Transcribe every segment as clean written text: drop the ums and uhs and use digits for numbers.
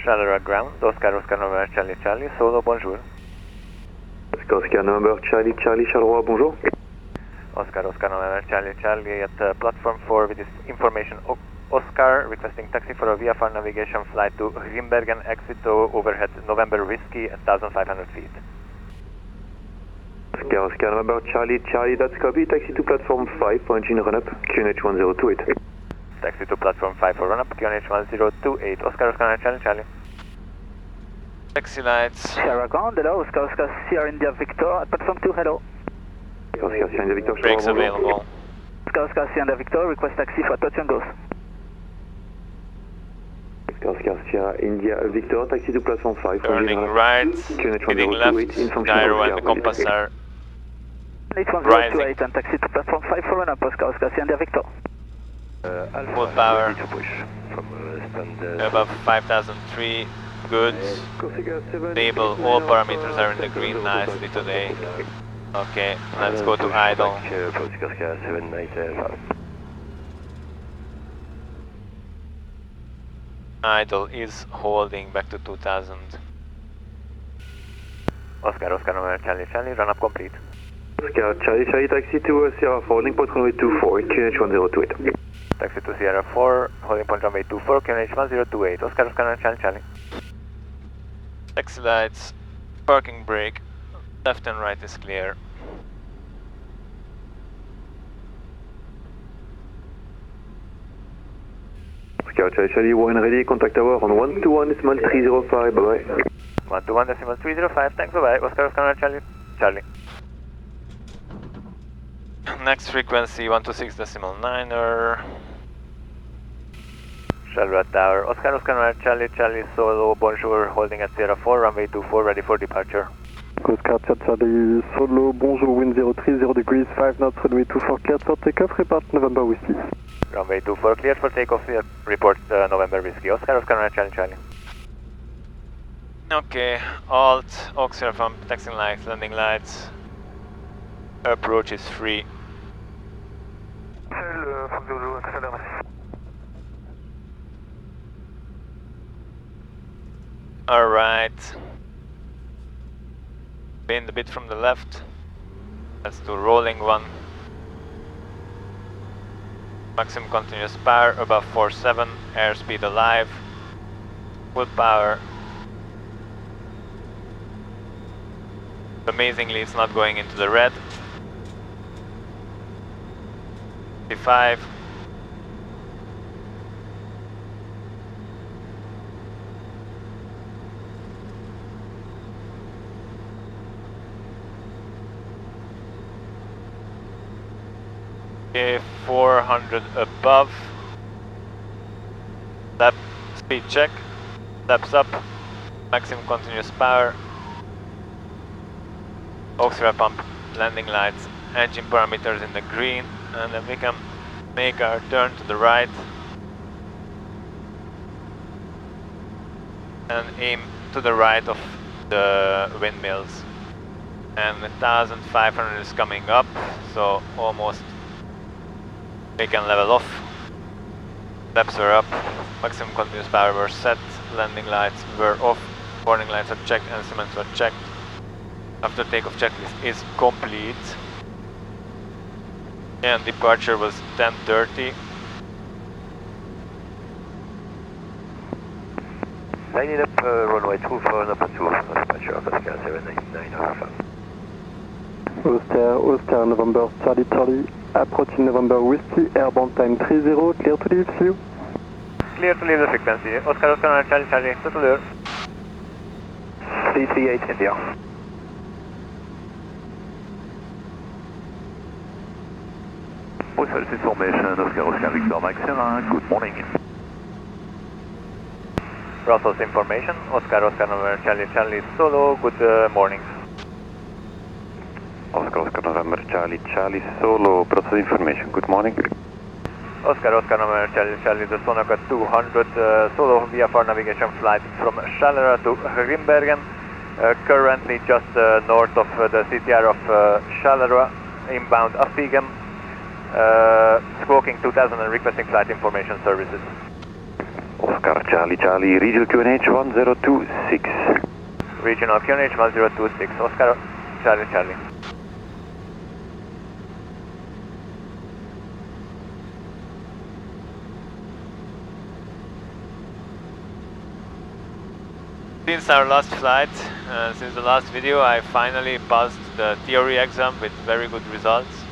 Charleroi ground, Oscar November Charlie Charlie, solo bonjour. Oscar November Charlie Charlie Charleroi, bonjour. Oscar November Charlie Charlie at platform 4 with this information. Oscar requesting taxi for a VFR navigation flight to Grimbergen, exit to overhead November Whiskey at 1,500 feet. Oscar November Charlie Charlie, that's copy. Taxi to platform 5 for engine run up, QNH 1028. Taxi to platform 5 for run up, QNH 1028. Oscar November Charlie Charlie. Taxi lights. Sierra ground, hello. Oscar Sierra India Victor at platform 2, hello. Oscar Sierra India Victor, Brakes available. Oscar Sierra India Victor, request taxi for touch and goes. Oscar Sierra India Victor, taxi to platform 5. Turning right, heading left, gyro and the compass are rising. And taxi to platform 5 for run up, Oscar Sierra India Victor. Full power, above 5,003, good, stable, all parameters are in the green nicely today. Okay, let's go to idle. Idle is holding back to 2000. Oscar November Charlie Charlie, run up complete. Oscar Charlie Charlie, taxi to Sierra 4, holding point runway 24, QNH 1028. Taxi to Sierra 4, holding point runway 24, QNH 1028. Oscar November Charlie Charlie. Taxi lights, parking brake, left and right is clear. Oscar Charlie Charlie, one ready, contact tower on 121.305, bye bye. 121.305, thanks, bye bye. Oscar November Charlie Charlie. Next frequency 126.9er. Charleroi Tower, Oscar November Charlie Charlie solo, bonjour, holding at Sierra 4, runway 24, ready for departure. Oscar Charlie solo, bonjour, wind 030 degrees, 5 knots, runway 24 cleared for takeoff, report November Whiskey. Runway 24 cleared for takeoff, report November Whiskey, Oscar November Charlie Charlie. Okay, alt, auxiliary from taxi lights, landing lights, approach is free. Alright, bend a bit from the left, let's do rolling one. Maximum continuous power above 47, airspeed alive, full power. Amazingly it's not going into the red. 55. Okay, 400 above. Lap speed check. Laps up. Maximum continuous power. Auxiliary pump, landing lights, engine parameters in the green, and then we can make our turn to the right and aim to the right of the windmills. And 1,500 is coming up, so almost we can level off. Laps are up, maximum continuous power were set, landing lights were off, warning lights are checked, and instruments were checked. After takeoff checklist is complete. And departure was 10:30. Lining up runway 24, number 2, dispatcher of Oscar 799 Alpha. Oscar November Charlie Charlie, approaching November Whiskey, airborne time 30, clear to leave you. Clear to leave the frequency. Oscar November Charlie Charlie, total 338 India. Service information, Oscar Victor Maxima, good morning. Brussels information, Oscar November Charlie Charlie solo, good morning. Oscar November Charlie Charlie solo, Brussels information, good morning. Oscar November Charlie Charlie, the Sonaca 200 solo VFR navigation flight from Charleroi to Grimbergen, currently just north of the CTR of Charleroi, inbound Afigem. Squawking 2000 and requesting flight information services. Oscar Oscar Charlie Charlie, regional QNH 1026. Regional QNH 1026, Oscar Charlie Charlie. Since our last flight, since the last video, I finally passed the theory exam with very good results.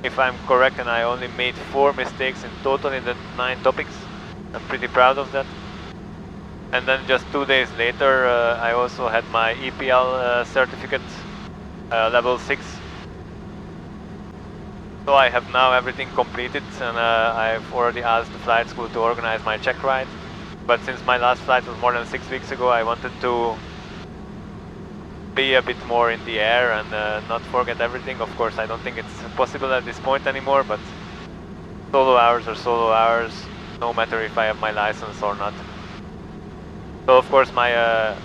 If I'm correct, and I only made 4 mistakes in total in the 9 topics. I'm pretty proud of that. And then just 2 days later, I also had my EPL certificate, level 6. So I have now everything completed, and I've already asked the flight school to organize my check ride. But since my last flight was more than 6 weeks ago, I wanted to be a bit more in the air and not forget everything. Of course, I don't think it's possible at this point anymore, but solo hours are solo hours, no matter if I have my license or not. So of course my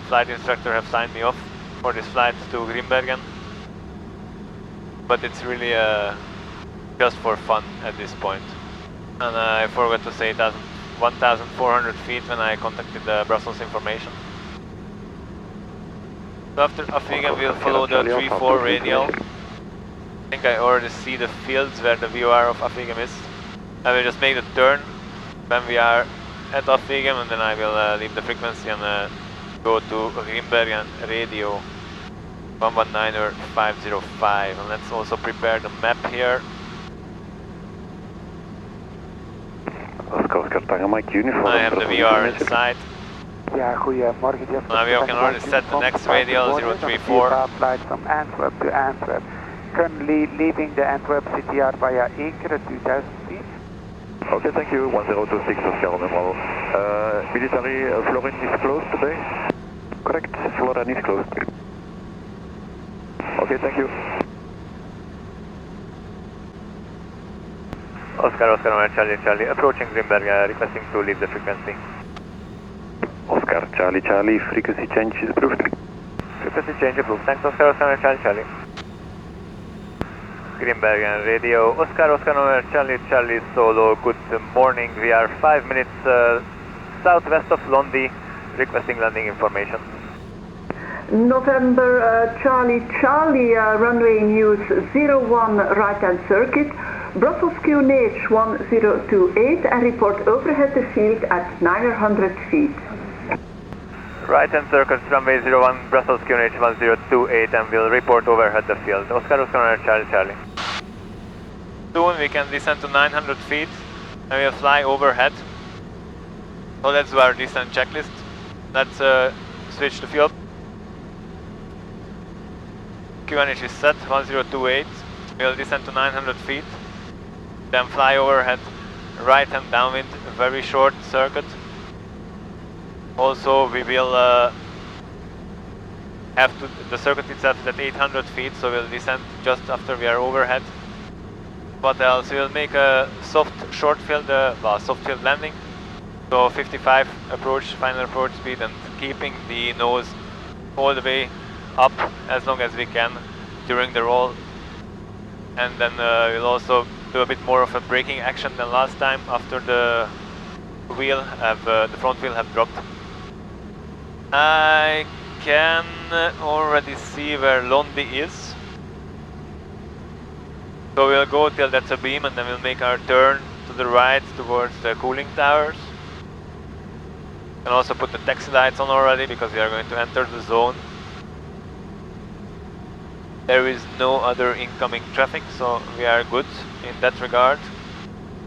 flight instructor have signed me off for this flight to Grimbergen. But it's really just for fun at this point. And I forgot to say that 1,400 feet when I contacted the Brussels information. So after Afigem we'll follow the 3-4 radial. I think I already see the fields where the VOR of Afigem is. I will just make the turn when we are at Afigem, and then I will leave the frequency and go to Grimbergen Radio 119 or 505. And let's also prepare the map here. Oscar Tango Mike uniform. I have the VR inside. Ja, goedemorgen Jeff. Now we can already set the next radial 034. Flight from Antwerp to Antwerp. Currently leaving the Antwerp CTR via Ekeren 2000 feet. Okay, thank you. 1026 Oscar on the model. Military Florin is closed today? Correct, Florin is closed. Okay, thank you. Oscar, Charlie, Charlie, approaching Grimbergen, requesting to leave the frequency. Oscar Charlie Charlie, frequency change is approved. Frequency change approved. Thanks, Oscar, Charlie, Charlie. Grimbergen Radio, Oscar, Charlie, Charlie, Solo, good morning. We are 5 minutes southwest of Londi, requesting landing information. November Charlie Charlie, runway news 01 right hand circuit, Brussels QNH 1028, and report overhead the field at 900 feet. Right hand circuit, runway 01, Brussels QNH 1028, and we'll report overhead the field. Oscar, Charlie, Charlie. Soon we can descend to 900 feet, and we'll fly overhead. So let's do our descent checklist. Let's switch to fuel. QNH is set, 1028. We'll descend to 900 feet. Then fly overhead, right hand downwind, a very short circuit. Also we will have to, the circuit itself is at 800 feet, so we'll descend just after we are overhead. What else? We'll make a soft short field, soft field landing. So 55 approach, final approach speed, and keeping the nose all the way up as long as we can during the roll. And then we'll also do a bit more of a braking action than last time after the wheel have the front wheel have dropped. I can already see where Londi is. So we'll go till that's a beam, and then we'll make our turn to the right towards the cooling towers. And also put the taxi lights on already because we are going to enter the zone. There is no other incoming traffic, so we are good in that regard.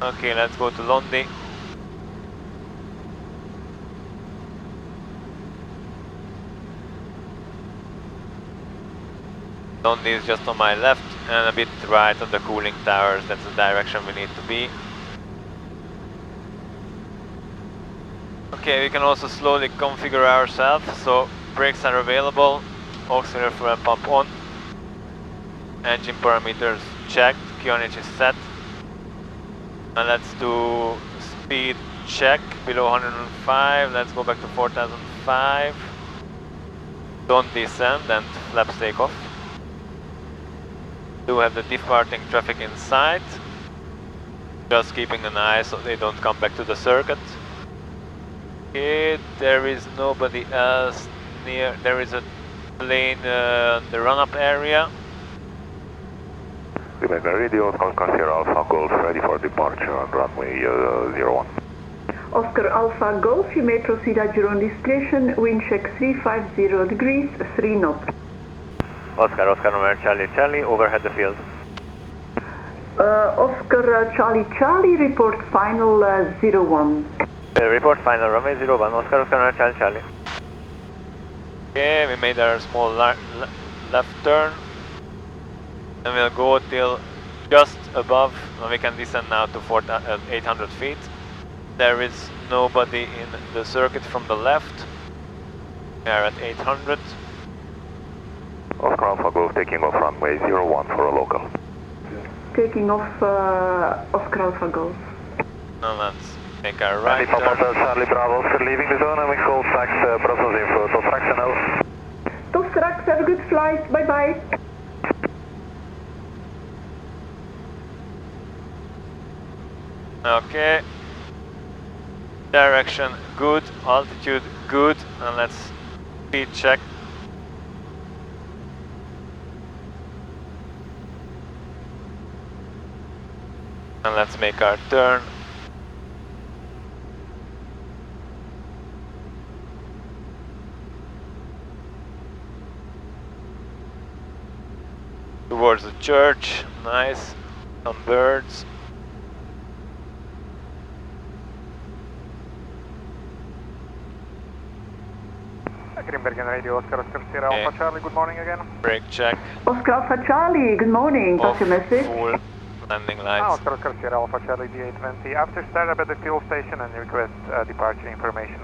Okay, let's go to Londi. Londi is just on my left and a bit right of the cooling towers. That's the direction we need to be. Okay, we can also slowly configure ourselves, so brakes are available, auxiliary fuel pump on, engine parameters checked, QNH is set, and let's do speed check below 105, let's go back to 4005, don't descend and flaps take off. Do have the departing traffic inside, just keeping an eye so they don't come back to the circuit. Okay, there is nobody else near. There is a plane the run-up area. Grimbergen Radio, Oscar Sierra Alpha Golf, ready for departure on runway 01. Oscar Alpha Golf, you may proceed at your own discretion, wind check 350 degrees, 3 knots. Oscar November Charlie, overhead the field. Oscar Charlie, report final 01. Report final runway 01, Oscar November Charlie. Okay, we made our small left turn. And we'll go till just above, and we can descend now to 800 feet. There is nobody in the circuit from the left. We are at 800. Oscar Alpha Golf taking off runway 01 for a local. Taking off Oscar Alpha Golf. Now let's make our right Papa turn. Charlie Bravo, Oscar leaving the zone and we call tax Brussels info. Tot straks NL. Tot straks, have a good flight, bye bye. Okay. Direction good, altitude good, and let's speed check. And let's make our turn. Towards the church, nice, some birds. Grimbergen Radio, Oscar Sierra Alpha Charlie, good morning again. Brake check. Oscar Alpha Charlie, good morning, Off pass your message. full landing lights. Oscar Sierra Alpha Charlie D820. After startup at the fuel station and request departure information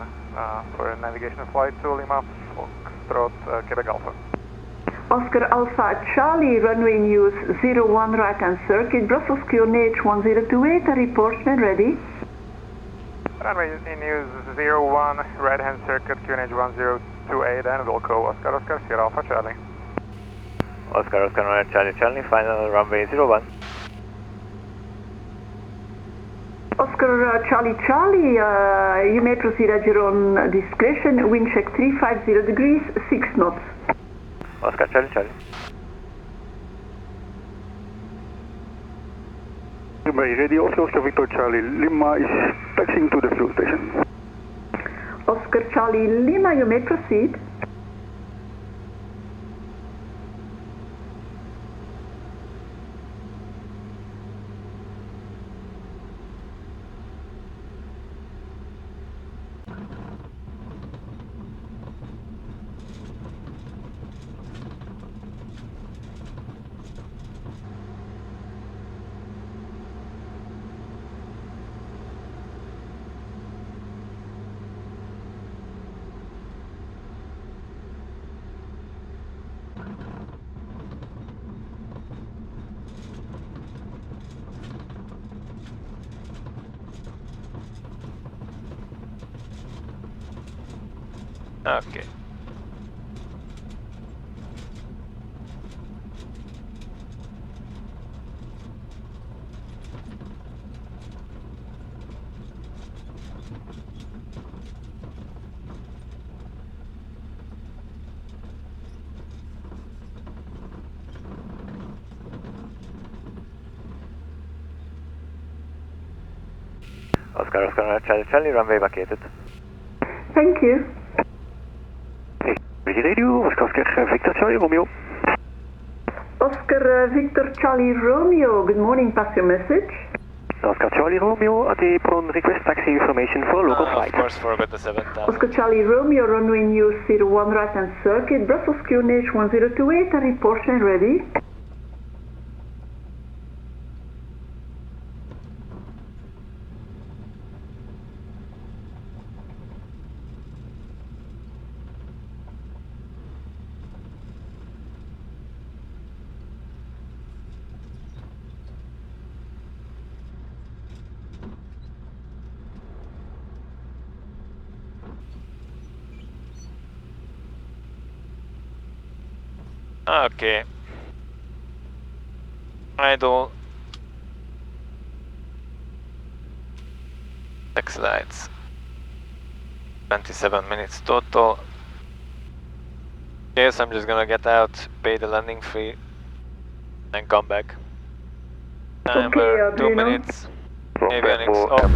for a navigation flight to Lima, Foxtrot, Quebec Alpha. Oscar Alpha Charlie, runway news 01 right hand circuit, Brussels QNH 1028, and report when ready. Runway in use 01, right hand circuit, QNH 1028, and Wilco, Oscar Sierra Alpha Charlie. Oscar Charlie, final runway 01. Oscar Charlie, you may proceed at your own discretion, wind check 350 degrees, 6 knots. Oscar Charlie. Grimbergen Radio, Oscar Victor Charlie Lima is taxiing to the fuel station. Oscar Charlie Lima, you may proceed. Okay. Oscar Charlie, runway vacated. Thank you. Radio, Oscar Victor Charlie Romeo. Oscar Victor Charlie Romeo, good morning, pass your message. Oscar Charlie Romeo, at the prone request taxi information for local flight. Of course, forgot the 7000. Oscar Charlie Romeo, runway news 01 right hand circuit, Brussels QNH 1028, and report when ready. Okay. Idle. Taxi lights. 27 minutes total. Yes, I'm just gonna get out, pay the landing fee, and come back. Timer, 2 Bruno. minutes. Avionics off.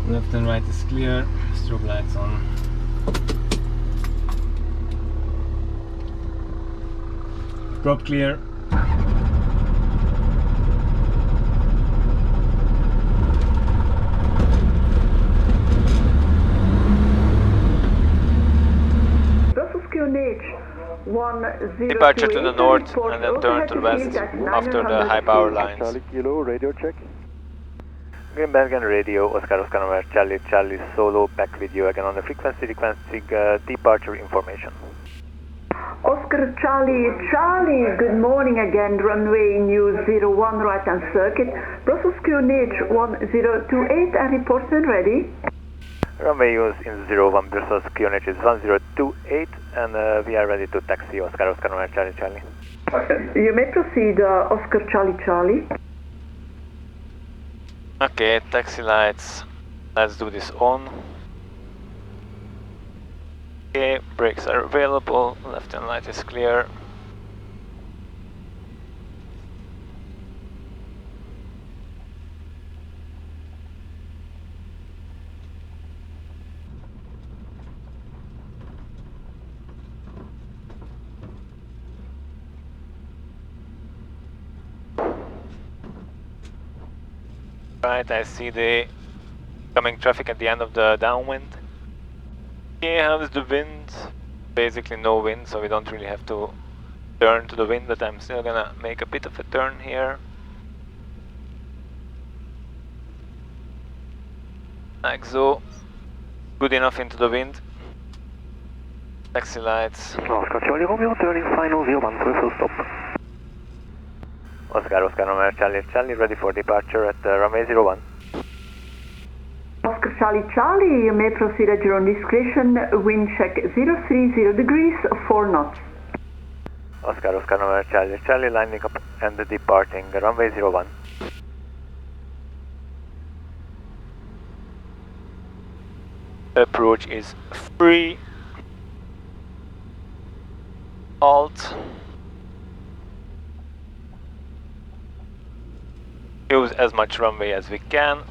Left and right is clear, strobe lights on. Prop clear. Brussels QNH 1028. Departure to the north and then turn to the west after the high power lines. Charlie Kilo, radio check. Grimbergen Radio, Oscar November, Charlie Charlie Solo, back with you again on the frequency requesting departure information. Oscar Charlie Charlie, good morning again, runway news 01 right hand circuit, Brussels QNH 1028 and report when ready. Runway use in 01 Brussels QNH is 1028 and we are ready to taxi Oscar November, Charlie Charlie. You may proceed, Oscar Charlie Charlie. Okay, taxi lights. Let's do this on. Okay, brakes are available. Left hand light is clear. Right, I see the coming traffic at the end of the downwind. Okay, how's the wind? Basically no wind, so we don't really have to turn to the wind, but I'm still gonna make a bit of a turn here. Like so. Good enough into the wind. Taxi lights. Oscar Charlie Romeo, turning final 01, full stop. Oscar November, Charlie Charlie, ready for departure at runway 01. Oscar Charlie Charlie, you may proceed at your own discretion, wind check 030 degrees, 4 knots. Oscar November, Charlie Charlie, lining up and departing runway 01. Approach is free. Alt. Use as much runway as we can.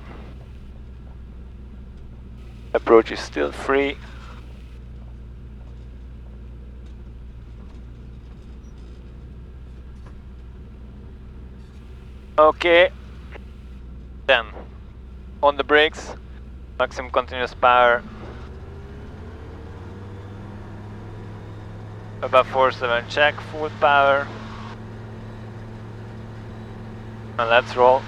Approach is still free. Okay. Then on the brakes, maximum continuous power. Above 47 check, full power. And let's roll.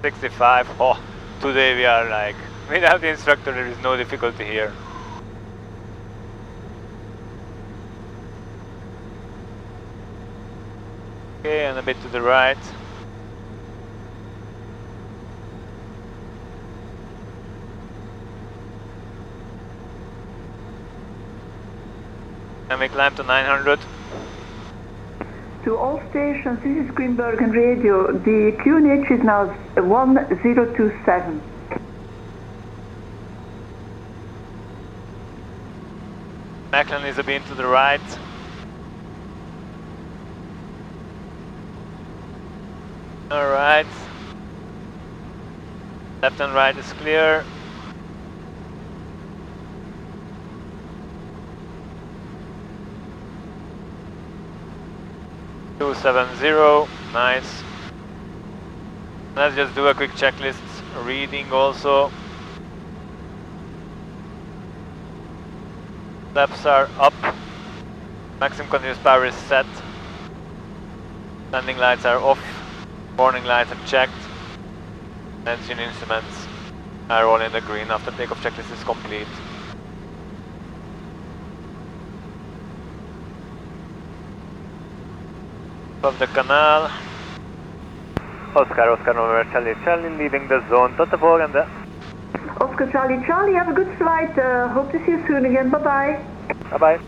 $65. Oh, today we are like, without the instructor there is no difficulty here. Okay, and a bit to the right. And we climb to 900. To all stations, this is Grimbergen Radio. The QNH is now 1027. Macklin is a beam to the right. Alright. Left and right is clear. Nice. Let's just do a quick checklist reading also. Flaps are up. Maximum continuous power is set. Landing lights are off. Warning lights are checked. Engine instruments are all in the green after takeoff checklist is complete. Of the canal. Oscar November Charlie, leaving the zone. Tot de volgende. Oscar Charlie, have a good flight. Hope to see you soon again. Bye-bye. Bye-bye.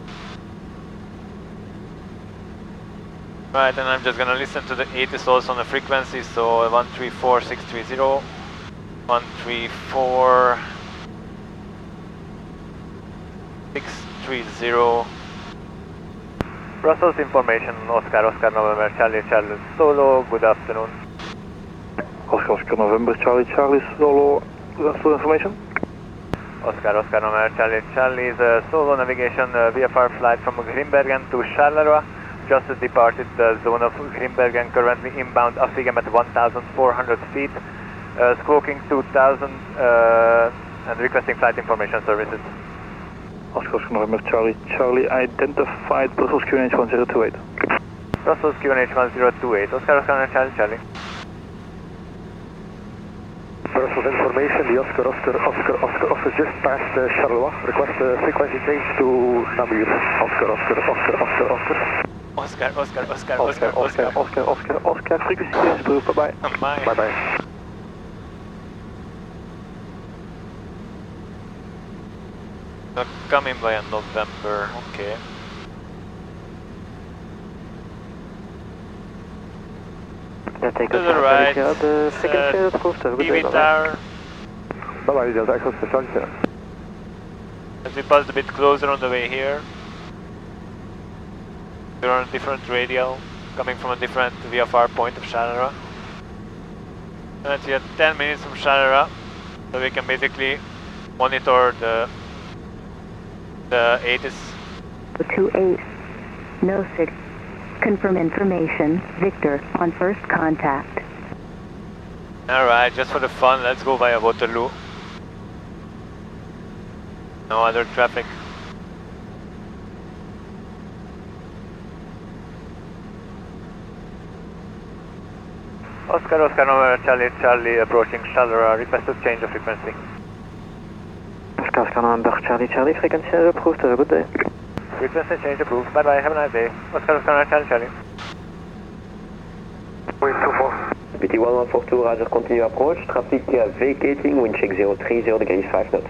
Right, and I'm just gonna listen to the ATC also on the frequency, so 134630, 134630. Brussels information, Oscar November Charlie Solo, good afternoon. Oscar November Charlie Solo, good afternoon information. Oscar November Charlie is a solo navigation VFR flight from Grimbergen to Charleroi. Just departed the zone of Grimbergen, currently inbound Affigem at 1,400 feet, squawking 2,000 and requesting flight information services. Oscar November Charlie identified Brussels QNH 1028. Brussels QNH 1028, Oscar November Charlie. Brussels information, the Oscar just passed Charleroi. Request frequency change to Namur. Oscar, frequency change approved, bye-bye. Bye-bye. Coming by in November, okay. To the right, the frequency approved, EBCI Tower. Bye-bye, Delta Echo Special. As we passed a bit closer on the way here. We're on a different radial, coming from a different VFR point of Charleroi. And we are 10 minutes from Charleroi, so we can basically monitor the ATC. 28, NOSIG, confirm information, Victor, on first contact. Alright, just for the fun, let's go via Waterloo. No other traffic. Oscar November Charlie approaching Charleroi, request to change of frequency. Oscar November Charlie, frequency approved, have a good day. Frequency change approved, bye bye, have a nice day. Oscar November Charlie. Wind 24. BT 1142, Roger, continue approach. Traffic vacating, wind check 030 degrees 5 knots.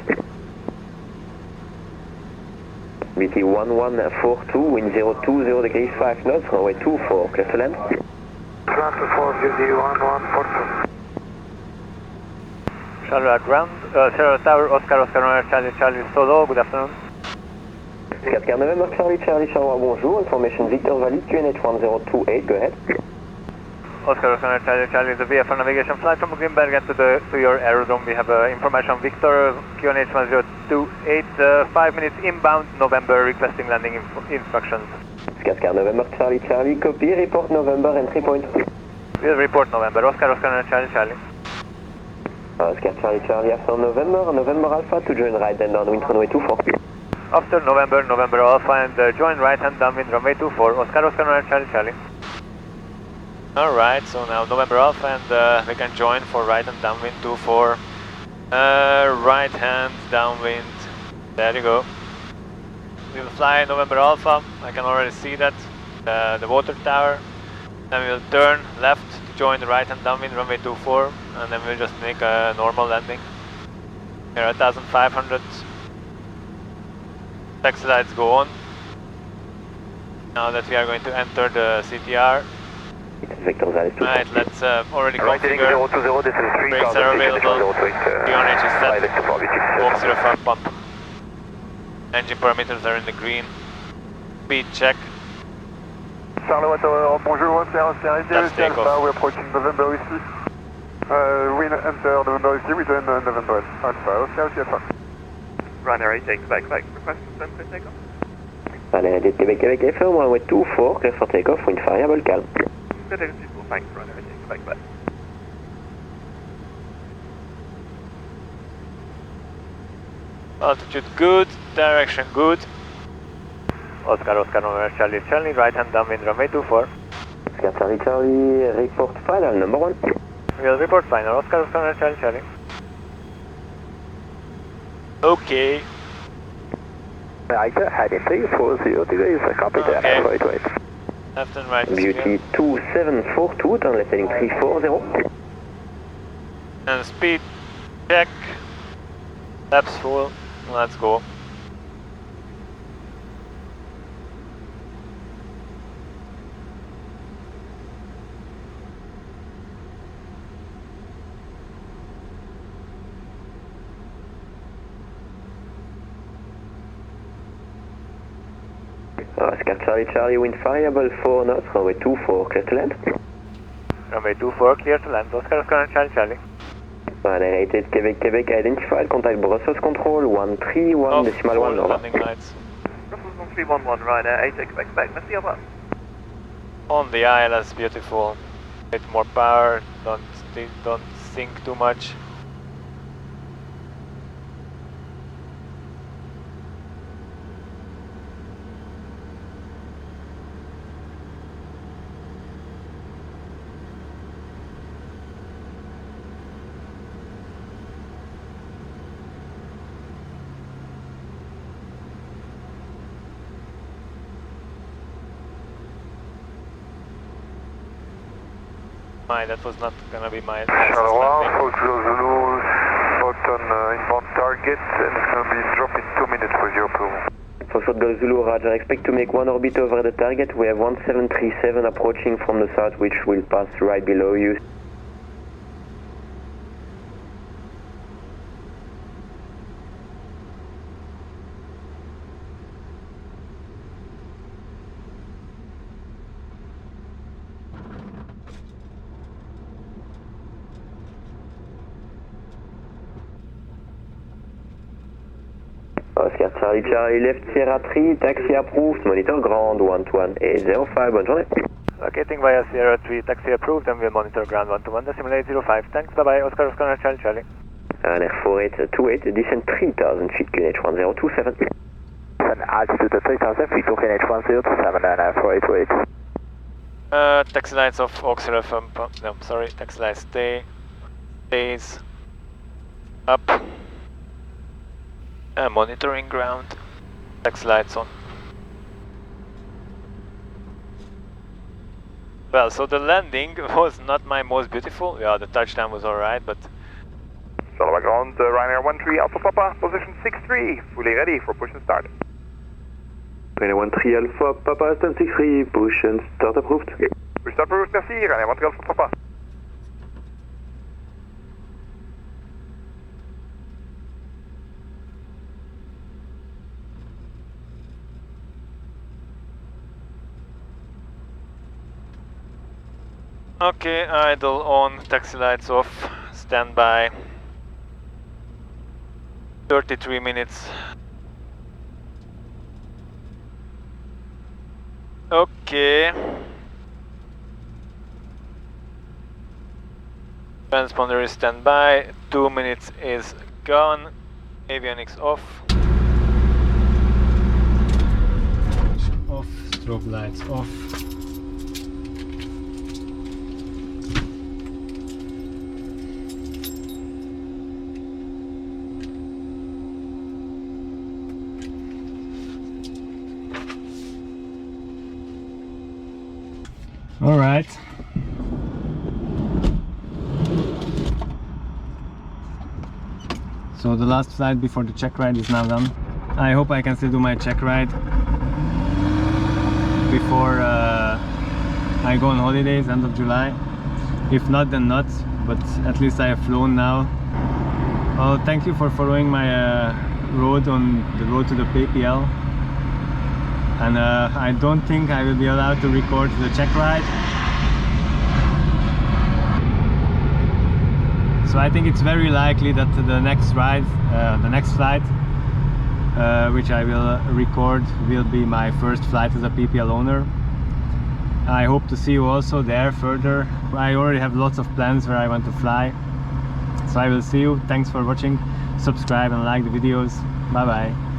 BT 1142, wind 020 degrees 5 knots, runway 24, clear to land. Ground to 4, BT 1142. Charleroi ground, Charleroi Tower, Oscar November Charlie Solo, good afternoon. 4 November Charlie Charleroi, bonjour, information Victor Valid, QNH 1028, go ahead. Oscar November Charlie, the VFR navigation flight from Grimbergen to your aerodrome. We have information Victor, QNH 1028, 5 minutes inbound, November, requesting landing instructions. 4 November Charlie, copy, report November, entry point. We'll report November, Oscar Charlie. Oscar Charlie after November Alpha to join right and downwind runway 24. After November Alpha and join right hand downwind runway 24, Oscar Charlie. Alright, so now November Alpha and we can join for right hand downwind 24. Right hand downwind, there you go. We will fly November Alpha, I can already see that, the water tower. Then we'll turn left to join the right hand downwind runway 24, and then we'll just make a normal landing. Here at 1500. Taxi lights go on. Now that we are going to enter the CTR. Right, let's already configure. Brakes are available. PONH is set. Auxiliary fuel pump. Engine parameters are in the green. Speed check. Charlie, bonjour, Let's take off. we're approaching November ici. We enter November ici, we turn November Alpha. Runner 8, take back, request confirm for takeoff. Vacating the RWY FM, runway 24, clear for takeoff, wind variable, calm. Good people, thanks, runner 8, take back. Altitude good, direction good. Oscar, November, Charlie, right hand downwind runway 24. Oscar, Charlie, report final, number 1. We'll report final, Oscar, November, Charlie. Okay. Right, heading 340 degrees, copy that, wait. Left and right. Beauty 2742, turn left heading 340. And speed check. Laps full. Let's go. Oscar, Charlie, wind variable 4 knots, runway 24, clear to land. Runway 24, clear to land. Oscar, Charlie. Validated, Quebec, identified, contact Brussels control 131 decimal 1 over. Landing lights. Brussels 1311, Ryanair 8, expect back, merci, au revoir. On the ILS, beautiful. Bit more power, don't sink too much. That was not gonna be my Charlie, landing. Fox Zulu, Button inbound target, and it's gonna be dropped in 2 minutes with your approval. Foxtrot Golf Zulu, Roger, expect to make 1 orbit over the target. We have 1737 approaching from the south, which will pass right below you. Oscar, Charlie, left Sierra 3, taxi approved, monitor ground 121 805, bonne journée. Locating via Sierra 3, taxi approved, and we'll monitor ground 121, decimal 805. Thanks, bye bye, Oscar, Charlie. Ryanair 4828, descent 3000 feet, QNH 1027. And altitude 3000 feet, QNH 1027, Ryanair 4828. Taxi lights off, auxiliary pump, no, sorry, taxi lights stays up. Monitoring ground, taxi lights on. Well, so the landing was not my most beautiful. Yeah, the touchdown was alright, but... Solid ground, Ryanair 13 Alpha Papa, position 63, fully ready for push and start. Ryanair 13 Alpha Papa, stand 63, push and start approved. Push start approved, merci, Ryanair 13 Alpha Papa. Okay, idle on, taxi lights off, standby. 33 minutes. Okay. Transponder is standby, 2 minutes is gone. Avionics off. Off, strobe lights off. All right. So the last flight before the check ride is now done. I hope I can still do my check ride before I go on holidays, end of July. If not, then not, but at least I have flown now. Well, thank you for following my road on the road to the PPL. And I don't think I will be allowed to record the check ride. So I think it's very likely that the next ride, the next flight, which I will record, will be my first flight as a PPL owner. I hope to see you also there further. I already have lots of plans where I want to fly. So I will see you. Thanks for watching. Subscribe and like the videos. Bye bye.